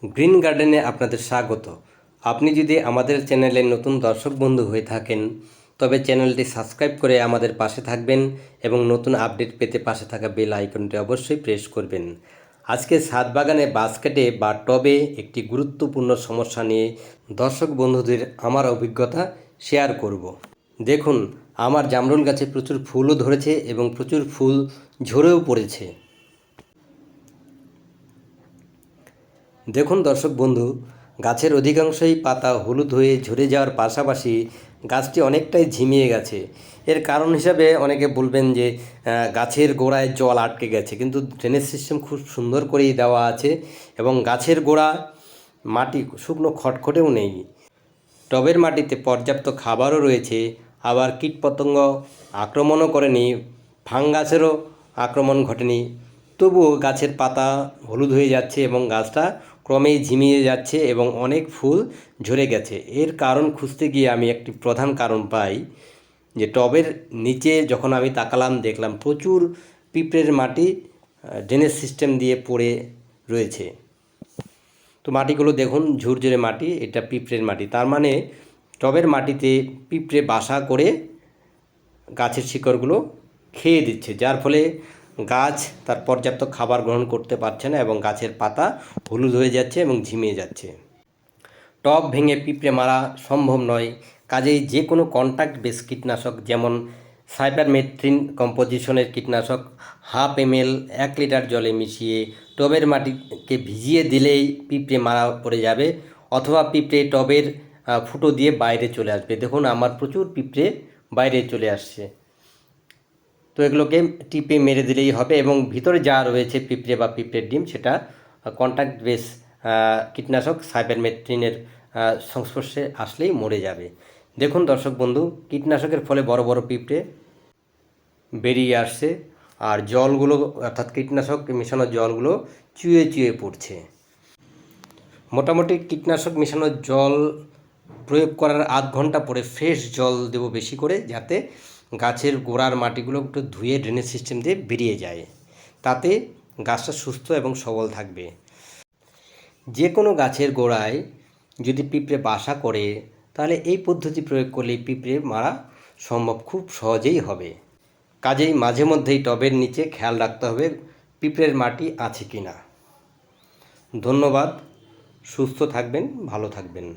Green গার্ডেনে আপনাদের স্বাগত। আপনি যদি আমাদের চ্যানেলে নতুন দর্শক বন্ধু হয়ে থাকেন তবে চ্যানেলটি সাবস্ক্রাইব করে আমাদের পাশে থাকবেন এবং নতুন আপডেট পেতে পাশে থাকা বেল আইকনটি অবশ্যই প্রেস করবেন। আজকে ছাদ বাগানে বাস্কেটে বা টবে একটি গুরুত্বপূর্ণ সমস্যা নিয়ে দর্শক বন্ধুদের আমার অভিজ্ঞতা শেয়ার করব। দেখুন, আমার জামরুল গাছে প্রচুর ফুলও ধরেছে এবং প্রচুর ফুল ঝরেও পড়েছে। দেখুন দর্শক বন্ধু, গাছের অধিকাংশই পাতা হলুদ হয়ে ঝরে যাওয়ার পাশাপাশি গাছটি অনেকটাই ঝিমিয়ে গেছে। এর কারণ হিসাবে অনেকে বলবেন যে গাছের গোড়ায় জল আটকে গেছে, কিন্তু ড্রেনেজ সিস্টেম খুব সুন্দর করেই দেওয়া আছে এবং গাছের গোড়া মাটি শুকনো খটখটেও নেই। টবের মাটিতে পর্যাপ্ত খাবারও রয়েছে, আবার কীটপতঙ্গ আক্রমণও করেনি, ফাঙ্গাসেরও আক্রমণ ঘটেনি। তবুও গাছের পাতা হলুদ হয়ে যাচ্ছে এবং গাছটা ক্রমেই ঝিমিয়ে যাচ্ছে এবং অনেক ফুল ঝরে গেছে। এর কারণ খুঁজতে গিয়ে আমি একটি প্রধান কারণ পাই যে টবের নিচে যখন আমি তাকালাম দেখলাম প্রচুর পিঁপড়ের মাটি ড্রেনেজ সিস্টেম দিয়ে পড়ে রয়েছে। তো মাটিগুলো দেখুন, ঝুরঝুরে মাটি, এটা পিঁপড়ের মাটি। তার মানে টবের মাটিতে পিঁপড়ে বাসা করে গাছের শিকড়গুলো খেয়ে দিচ্ছে, যার ফলে গাছ তার পর্যাপ্ত খাবার গ্রহণ করতে পারছে না এবং গাছের পাতা হলুদ হয়ে যাচ্ছে এবং ঝিমিয়ে যাচ্ছে। টব ভেঙে পিঁপড়ে মারা সম্ভব নয়, কাজেই যে কোনো কন্ট্যাক্ট বেস কীটনাশক যেমন সাইপারমেথ্রিন কম্পোজিশনের কীটনাশক 1/2 ml 1 লিটার জলে মিশিয়ে টবের মাটিকে ভিজিয়ে দিলেই পিঁপড়ে মারা পড়ে যাবে, অথবা পিঁপড়ে টবের ফুটো দিয়ে বাইরে চলে আসবে। দেখুন, আমার প্রচুর পিঁপড়ে বাইরে চলে আসছে। তো এগুলোকে টিপে মেরে দিলেই হবে এবং ভিতরে যা রয়েছে পিঁপড়ে বা পিঁপড়ের ডিম, সেটা কন্ট্যাক্ট বেস কীটনাশক সাইপারমেথ্রিনের সংস্পর্শে আসলেই মরে যাবে। দেখুন দর্শক বন্ধু, কীটনাশকের ফলে বড় বড় পিঁপড়ে বেরিয়ে আসছে আর জলগুলো, অর্থাৎ কীটনাশক মেশানো জলগুলো চুয়ে চুয়ে পড়ছে। মোটামুটি কীটনাশক মেশানো জল প্রয়োগ করার আধ ঘন্টা পরে ফ্রেশ জল দেব বেশি করে, যাতে গাছের গোড়ার মাটিগুলো একটু ধুয়ে ড্রেনেজ সিস্টেম দিয়ে বেরিয়ে যায়। তাতে গাছটা সুস্থ এবং সবল থাকবে। যে কোনো গাছের গোড়ায় যদি পিঁপড়ে বাসা করে তাহলে এই পদ্ধতি প্রয়োগ করলে পিঁপড়ে মারা সম্ভব, খুব সহজেই হবে। কাজেই মাঝে মধ্যেই টবের নিচে খেয়াল রাখতে হবে পিঁপড়ের মাটি আছে কি না। ধন্যবাদ, সুস্থ থাকবেন, ভালো থাকবেন।